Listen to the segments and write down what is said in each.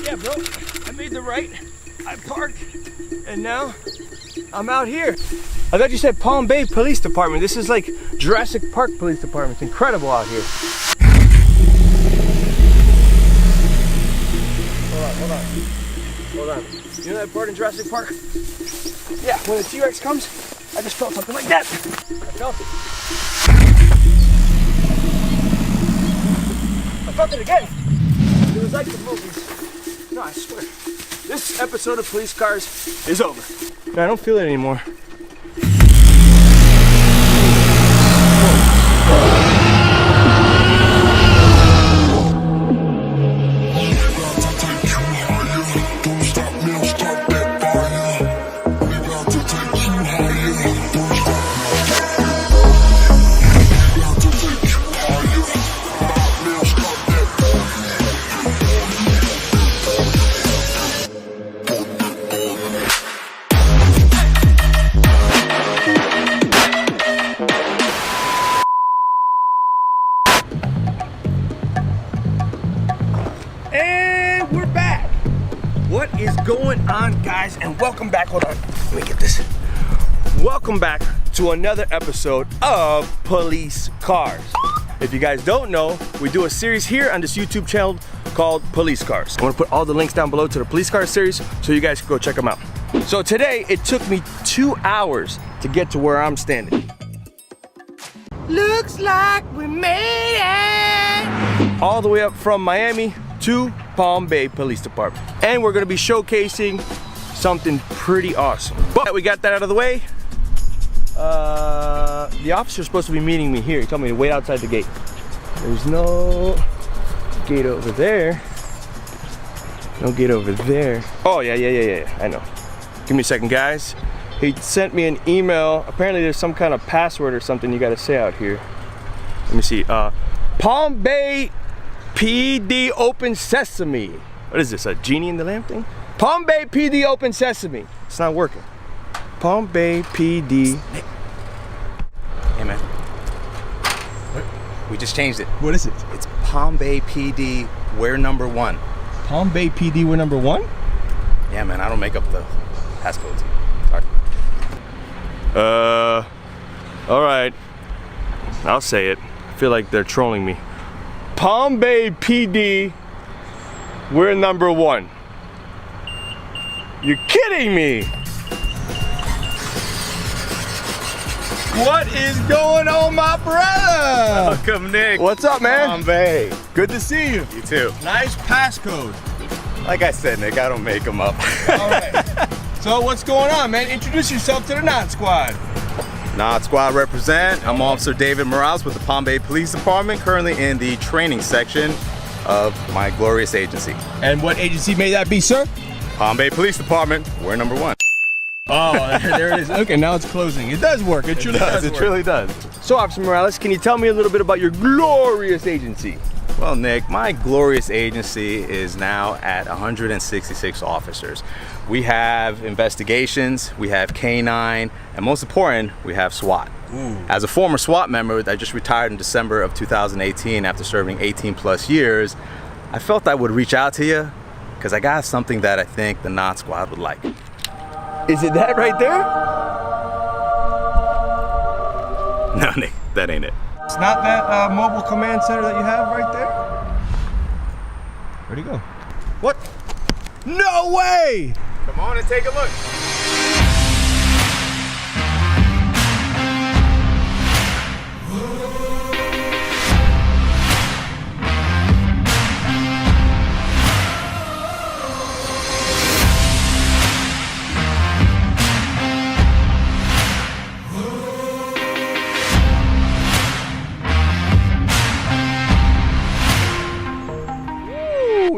Yeah, bro, I made the right, I parked, and now I'm out here. I thought you said Palm-Bэй Police Department. This is like Jurassic Park Police Department. It's incredible out here. Hold on. You know that part in Jurassic Park? Yeah, when the T-Rex comes, I just felt something like that. I felt it. I felt it again. It was like the movies. No, I swear. This episode of Police Cars is over. No, I don't feel it anymore. And we're back. What is going on, guys? And welcome back. Hold on, let me get this. Welcome back to another episode of Police Cars. If you guys don't know, we do a series here on this YouTube channel called Police Cars. I'm gonna put all the links down below to the Police Cars series so you guys can go check them out. So today, it took me 2 hours to get to where I'm standing. Looks like we made it! All the way up from Miami to Palm-Bэй Police Department. And we're gonna be showcasing something pretty awesome. But we got that out of the way. The officer's supposed to be meeting me here. He told me to wait outside the gate. There's no gate over there. No gate over there. Oh, yeah, I know. Give me a second, guys. He sent me an email. Apparently there's some kind of password or something you gotta say out here. Let me see. Palm-Bэй PD Open Sesame. What is this, a genie in the lamp thing? Palm-Bэй PD Open Sesame. It's not working. Palm-Bэй PD. Hey man. What? We just changed it. What is it? It's Palm-Bэй PD, we're number 1. Palm-Bэй PD, we're number 1? Yeah man, I don't make up the passcodes. Sorry. All right. I'll say it. I feel like they're trolling me. Palm-Bэй PD, we're number 1. You're kidding me! What is going on, my brother? Welcome, Nick. What's up, man? Palm-Bэй. Good to see you. You too. Nice passcode. Like I said, Nick, I don't make them up. All right. So what's going on, man? Introduce yourself to the NOT Squad. NOT Squad represent. I'm Officer David Morales with the Palm-Bэй Police Department, currently in the training section of my glorious agency. And what agency may that be, sir? Palm-Bэй Police Department, we're number 1. Oh, there it is. Okay, now it's closing. It does work. It truly does. It truly does. So, Officer Morales, can you tell me a little bit about your glorious agency? Well, Nick, my glorious agency is now at 166 officers. We have investigations, we have K9, and most important, we have SWAT. Ooh. As a former SWAT member that just retired in December of 2018 after serving 18 plus years, I felt I would reach out to you because I got something that I think the NOT Squad would like. Is it that right there? No, Nick, that ain't it. It's not that mobile command center that you have right there? Where'd he go? What? No way! Come on and take a look.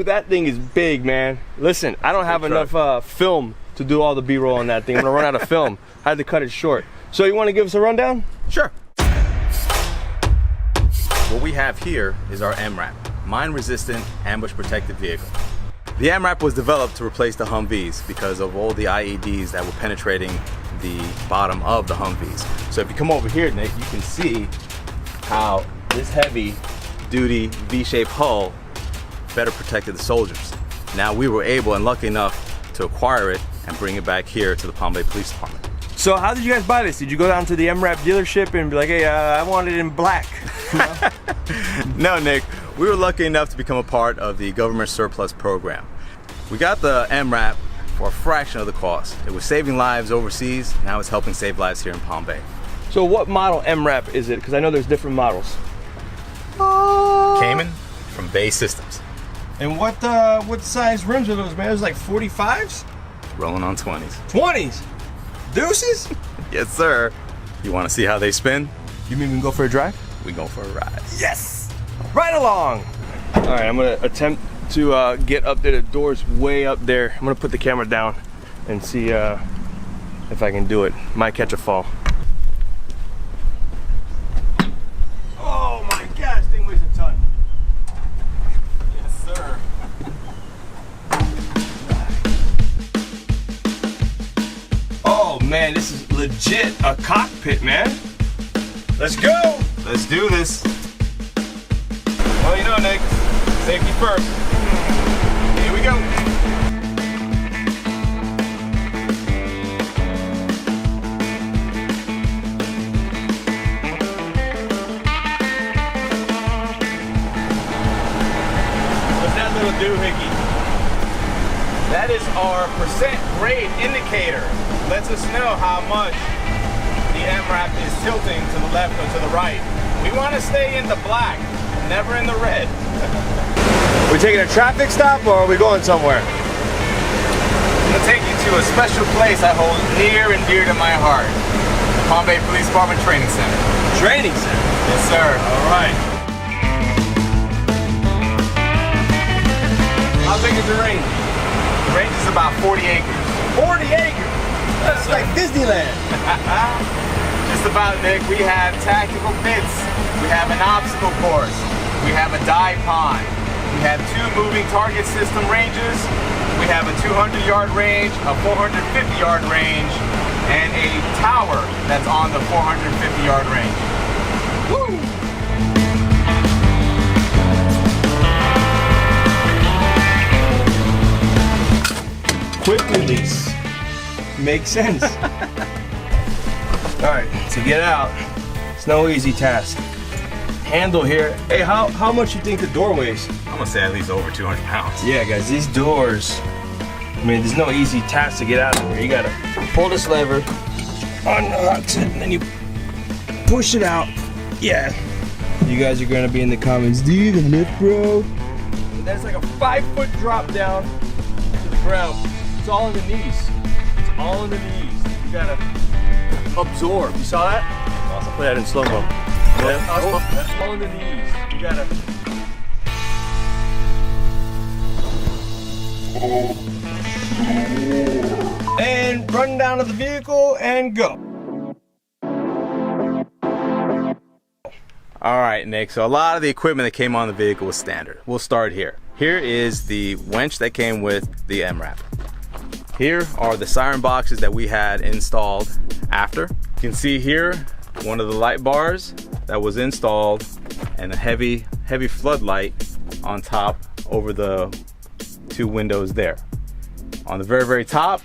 That thing is big, man. Listen, I don't have enough film to do all the B-roll on that thing. I'm gonna run out of film. I had to cut it short. So you want to give us a rundown? Sure. What we have here is our MRAP, mine-resistant ambush protected vehicle. The MRAP was developed to replace the Humvees because of all the IEDs that were penetrating the bottom of the Humvees. So if you come over here, Nick, you can see how this heavy-duty V-shaped hull better protected the soldiers. Now we were able and lucky enough to acquire it and bring it back here to the Palm-Bэй Police Department. So how did you guys buy this? Did you go down to the MRAP dealership and be like, hey, I want it in black? No, Nick, we were lucky enough to become a part of the government surplus program. We got the MRAP for a fraction of the cost. It was saving lives overseas, now it's helping save lives here in Palm-Bэй. So what model MRAP is it? Because I know there's different models. Cayman from Bay Systems. And what size rims are those, man? Those like 45s? Rolling on 20s. 20s? Deuces? Yes, sir. You want to see how they spin? You mean we can go for a drive? We go for a ride. Yes! Right along! All right, I'm gonna attempt to get up there. The door's way up there. I'm gonna put the camera down and see if I can do it. Might catch a fall. Oh my gosh, this thing weighs a ton. Yes, sir. Oh man, this is legit a cockpit, man. Let's go. Let's do this. Well, you know, Nick, safety first. Here we go. What's that little doohickey? That is our percent grade indicator. Lets us know how much the MRAP is tilting to the left or to the right. We want to stay in the black, never in the red. We're taking a traffic stop or are we going somewhere? I'm gonna take you to a special place I hold near and dear to my heart. The Palm-Bэй Police Department Training Center. Training center? Yes, sir. All right. How big is the range? The range is about 40 acres. 40 acres? That's like Disneyland. Just about, Nick. We have tactical pits. We have an obstacle course. We have a dive pond. We have 2 moving target system ranges. We have a 200-yard range, a 450-yard range, and a tower that's on the 450-yard range. Woo! Quick release. Makes sense. All right, to get out, it's no easy task. Handle here. Hey, how much you think the door weighs? I'm gonna say at least over 200 pounds. Yeah, guys, these doors, I mean, there's no easy task to get out of here. You gotta pull this lever, unlocks it, and then you push it out. Yeah. You guys are gonna be in the comments, do you even lift, bro? There's like a 5-foot drop down to the ground. It's all in the knees. It's all in the knees. You gotta absorb. You saw that? I'll put that in slow-mo. Yeah. All in the knees. You gotta. And run down to the vehicle and go. All right, Nick, so a lot of the equipment that came on the vehicle was standard. We'll start here. Here is the winch that came with the MRAP. Here are the siren boxes that we had installed after. You can see here one of the light bars that was installed and a heavy floodlight on top over the 2 windows there. On the very top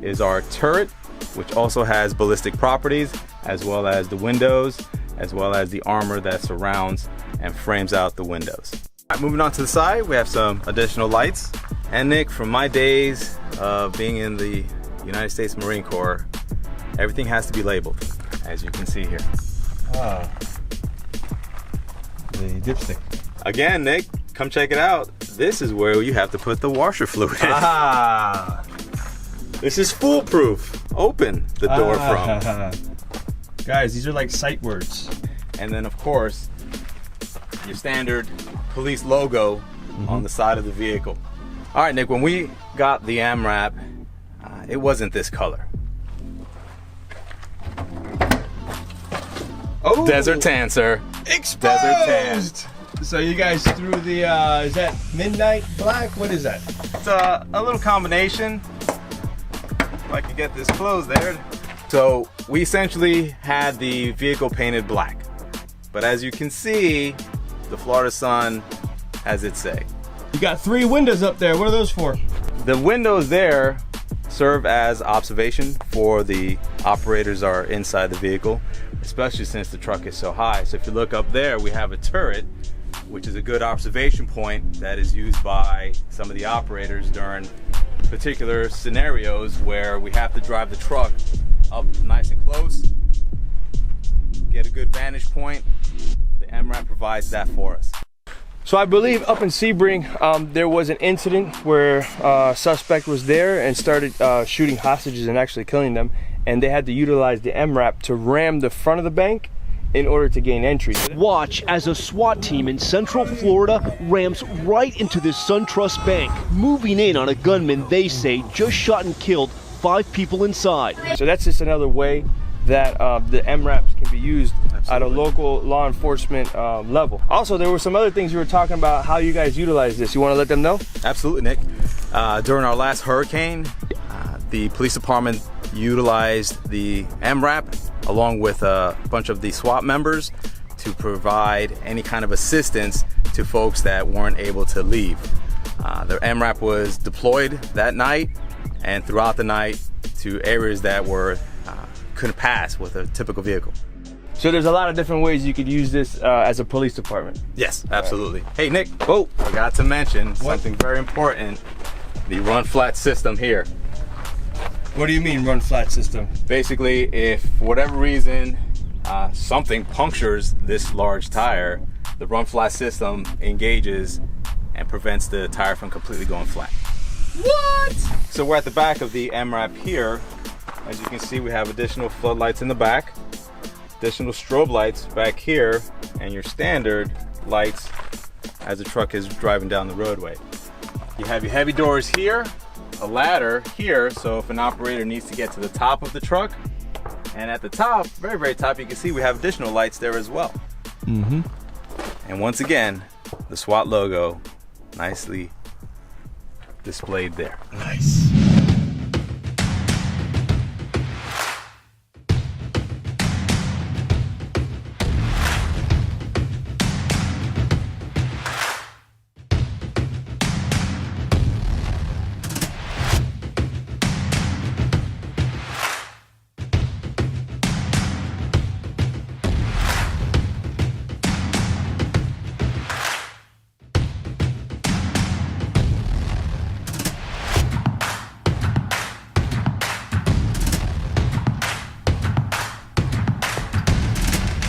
is our turret, which also has ballistic properties, as well as the windows, as well as the armor that surrounds and frames out the windows. All right, moving on to the side, we have some additional lights. And Nick, from my days of being in the United States Marine Corps, everything has to be labeled, as you can see here. Ah, the dipstick. Again, Nick, come check it out. This is where you have to put the washer fluid in. Ah, this is foolproof. Open the door from. Guys, these are like sight words. And then, of course, your standard police logo on the side of the vehicle. All right, Nick, when we got the MRAP, it wasn't this color. Oh, Desert tan, sir. Exposed! Desert tan. So you guys threw the, is that midnight black? What is that? It's a little combination. If I could get this closed there. So we essentially had the vehicle painted black. But as you can see, the Florida sun has its say. You got 3 windows up there. What are those for? The windows there serve as observation for the operators are inside the vehicle, especially since the truck is so high. So if you look up there, we have a turret, which is a good observation point that is used by some of the operators during particular scenarios where we have to drive the truck up nice and close, get a good vantage point. The MRAP provides that for us. So I believe up in Sebring, there was an incident where a suspect was there and started shooting hostages and actually killing them, and they had to utilize the MRAP to ram the front of the bank in order to gain entry. Watch as a SWAT team in Central Florida rams right into this SunTrust bank, moving in on a gunman they say just shot and killed 5 people inside. So that's just another way that the MRAPs can be used at a local law enforcement level. Also, there were some other things you were talking about, how you guys utilize this. You want to let them know? Absolutely, Nick. During our last hurricane, the police department utilized the MRAP along with a bunch of the SWAT members to provide any kind of assistance to folks that weren't able to leave. The MRAP was deployed that night and throughout the night to areas that were couldn't pass with a typical vehicle. So there's a lot of different ways you could use this as a police department. Yes, absolutely. Right. Hey Nick, forgot to mention something very important, the run flat system here. What do you mean run flat system? Basically, if for whatever reason something punctures this large tire, the run flat system engages and prevents the tire from completely going flat. What? So we're at the back of the MRAP here. As you can see, we have additional floodlights in the back, additional strobe lights back here, and your standard lights as the truck is driving down the roadway. You have your heavy doors here, a ladder here, so if an operator needs to get to the top of the truck, and at the top, very, very top, you can see we have additional lights there as well. Mm-hmm. And once again, the SWAT logo nicely displayed there. Nice.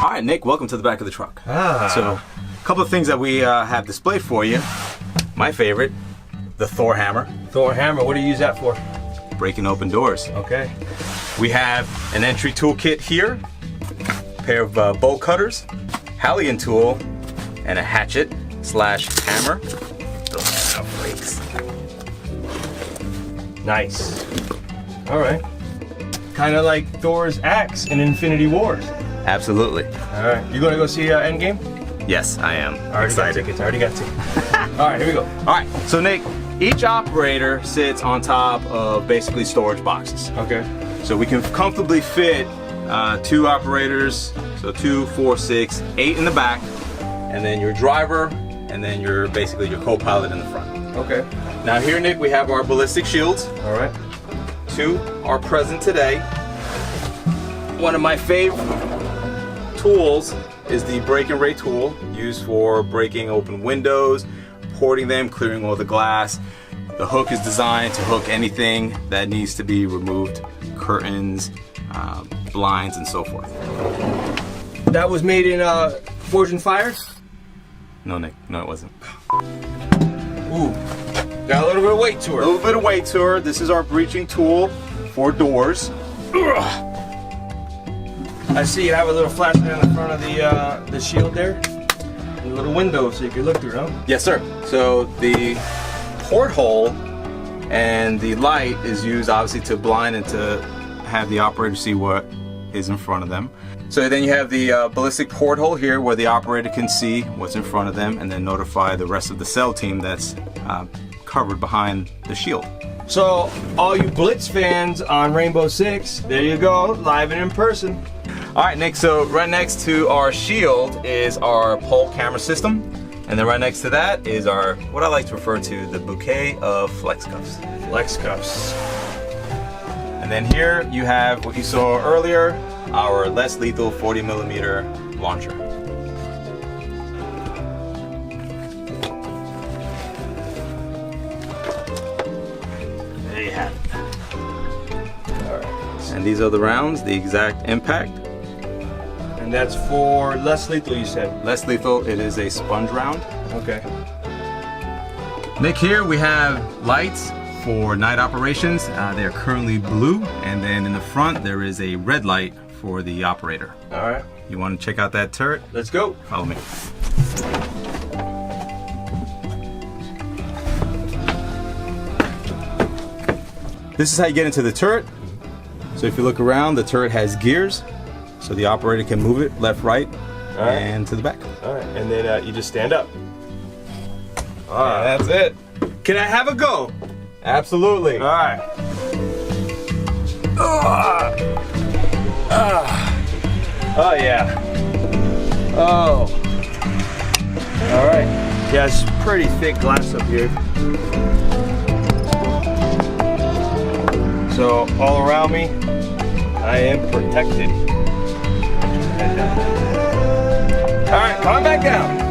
All right, Nick, welcome to the back of the truck. So, a couple of things that we have displayed for you. My favorite, the Thor hammer. Thor hammer, what do you use that for? Breaking open doors. Okay. We have an entry toolkit here, a pair of bolt cutters, Halligan tool, and a hatchet / hammer. Those are flakes. Nice. All right. Kind of like Thor's axe in Infinity Wars. Absolutely. All right. You gonna go see Endgame? Yes, I am. Already got tickets. Already got tickets. All right, here we go. All right. So Nick, each operator sits on top of basically storage boxes. Okay. So we can comfortably fit 2 operators. So 2, 4, 6, 8 in the back, and then your driver, and then your basically your co-pilot in the front. Okay. Now here, Nick, we have our ballistic shields. All right. 2 are present today. One of my favorite tools is the break and ray tool, used for breaking open windows, porting them, clearing all the glass. The hook is designed to hook anything that needs to be removed, curtains, blinds, and so forth. That was made in Forged and Fire? No, Nick, no, it wasn't. Ooh, got a little bit of weight to her. A little bit of weight to her. This is our breaching tool for doors. Ugh. I see you have a little flashlight on the front of the shield there. And a little window so you can look through, huh? Yes, sir. So the porthole and the light is used obviously to blind and to have the operator see what is in front of them. So then you have the ballistic porthole here where the operator can see what's in front of them and then notify the rest of the cell team that's covered behind the shield. So all you Blitz fans on Rainbow Six, there you go, live and in person. All right, Nick, so right next to our shield is our pole camera system. And then right next to that is our, what I like to refer to, the bouquet of flex cuffs. Flex cuffs. And then here you have what you saw earlier, our less lethal 40mm launcher. There you have it. Alright. And these are the rounds, the exact impact. And that's for less lethal, you said? Less lethal, it is a sponge round. Okay. Nick, here we have lights for night operations. They are currently blue, and then in the front there is a red light for the operator. Alright. You want to check out that turret? Let's go. Follow me. This is how you get into the turret. So if you look around, the turret has gears, so the operator can move it left, right, and to the back. Alright, and then you just stand up. Alright, that's it. Can I have a go? Absolutely. Alright. Oh yeah. Oh. Alright. Yeah, it's pretty thick glass up here. So all around me, I am protected. Alright, calm back down.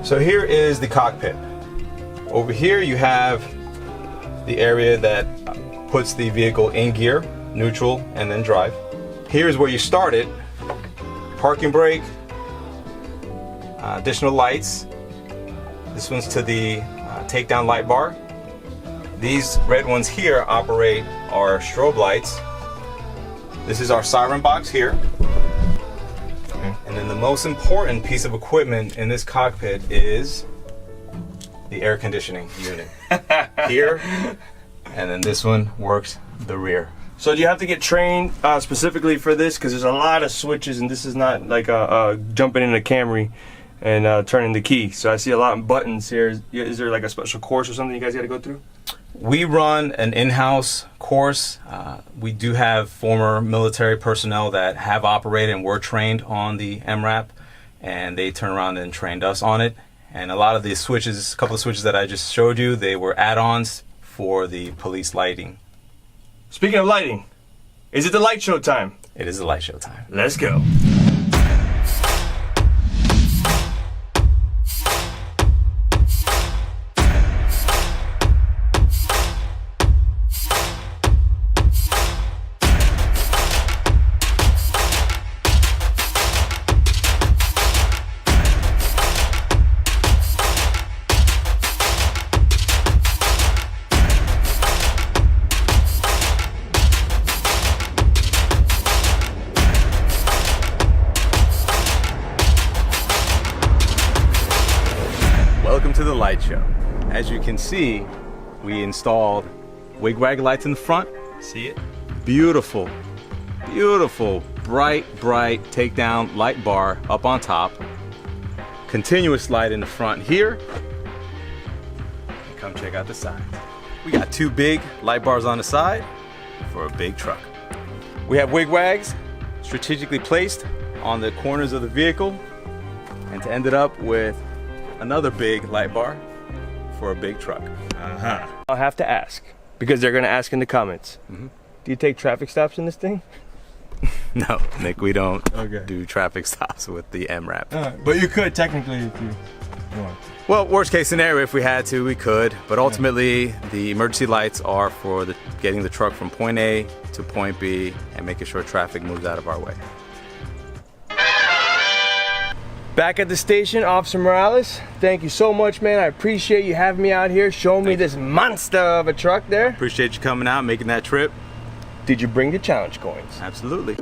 So here is the cockpit. Over here you have the area that puts the vehicle in gear, neutral, and then drive. Here's where you start it. Parking brake, additional lights. This one's to the takedown light bar. These red ones here operate our strobe lights. This is our siren box here. And then the most important piece of equipment in this cockpit is the air conditioning unit. Here, and then this one works the rear. So do you have to get trained specifically for this? Because there's a lot of switches, and this is not like jumping in a Camry and turning the key. So I see a lot of buttons here. Is there like a special course or something you guys got to go through? We run an in-house course. We do have former military personnel that have operated and were trained on the MRAP, and they turned around and trained us on it. And a lot of the switches, a couple of switches that I just showed you, they were add-ons for the police lighting. Speaking of lighting, is it the light show time? It is the light show time. Let's go. Welcome to the light show. As you can see, we installed wigwag lights in the front. See it? Beautiful, beautiful, bright takedown light bar up on top. Continuous light in the front here. And come check out the sides. We got two big light bars on the side for a big truck. We have wigwags strategically placed on the corners of the vehicle, and to end it up with another big light bar for a big truck. I'll have to ask, because they're going to ask in the comments. Do you take traffic stops in this thing? No, Nick, we don't do traffic stops with the MRAP. But you could technically if you want. Well, worst case scenario, if we had to, we could. But ultimately, the emergency lights are for getting the truck from point A to point B and making sure traffic moves out of our way. Back at the station, Officer Morales, thank you so much, man. I appreciate you having me out here, showing me this monster of a truck there. Appreciate you coming out, making that trip. Did you bring the challenge coins? Absolutely.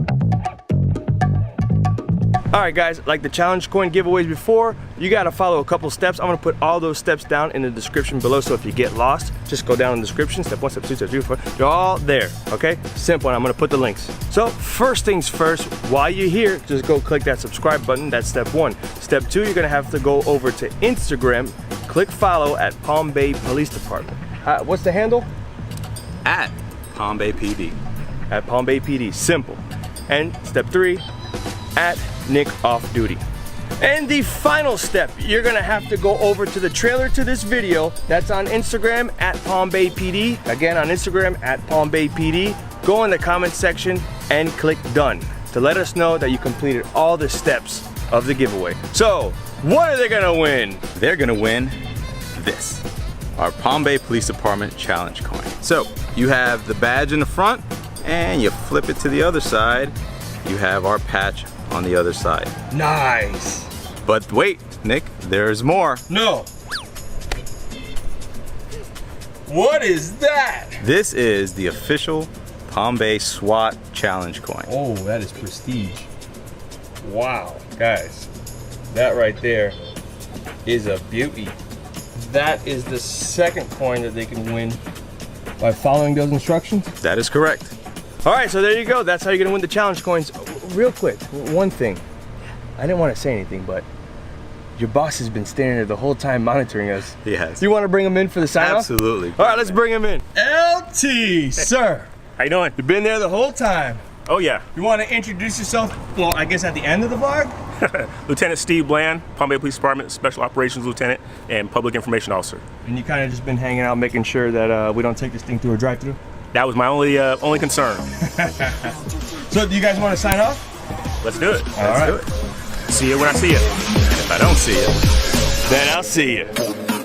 All right, guys, like the challenge coin giveaways before, you gotta follow a couple steps. I'm gonna put all those steps down in the description below, so if you get lost, just go down in the description, step 1, step 2, step 3, 4, they're all there, okay? Simple, and I'm gonna put the links. So first things first, while you're here, just go click that subscribe button, that's step 1. Step 2, you're gonna have to go over to Instagram, click follow at Palm-Bэй Police Department. What's the handle? At Palm-Bэй PD. At Palm-Bэй PD, simple. And step 3, at Nick Off Duty. And the final step, you're gonna have to go over to the trailer to this video. That's on Instagram at Palm-Bэй PD. Again, on Instagram at Palm-Bэй PD. Go in the comment section and click done to let us know that you completed all the steps of the giveaway. So, what are they gonna win? They're gonna win this, our Palm-Bэй Police Department Challenge coin. So, you have the badge in the front, and you flip it to the other side. You have our patch on the other side. Nice. But wait, Nick, there's more. No. What is that? This is the official Palm-Bэй SWAT Challenge coin. Oh, that is prestige. Wow, guys, that right there is a beauty. That is the second coin that they can win by following those instructions. That is correct. All right, so there you go. That's how you're gonna win the challenge coins. Real quick, one thing. I didn't want to say anything, but your boss has been standing there the whole time monitoring us. He has. You want to bring him in for the sign-off? Absolutely. All right, let's bring him in. LT, sir. How you doing? You've been there the whole time. Oh yeah. You want to introduce yourself, well, I guess at the end of the vlog? Lieutenant Steve Bland, Palm-Bэй Police Department, Special Operations Lieutenant and Public Information Officer. And you kind of just been hanging out, making sure that we don't take this thing through a drive-through? That was my only concern. So do you guys want to sign off? Let's do it. All right. Let's do it. See you when I see you. If I don't see you, Then I'll see you.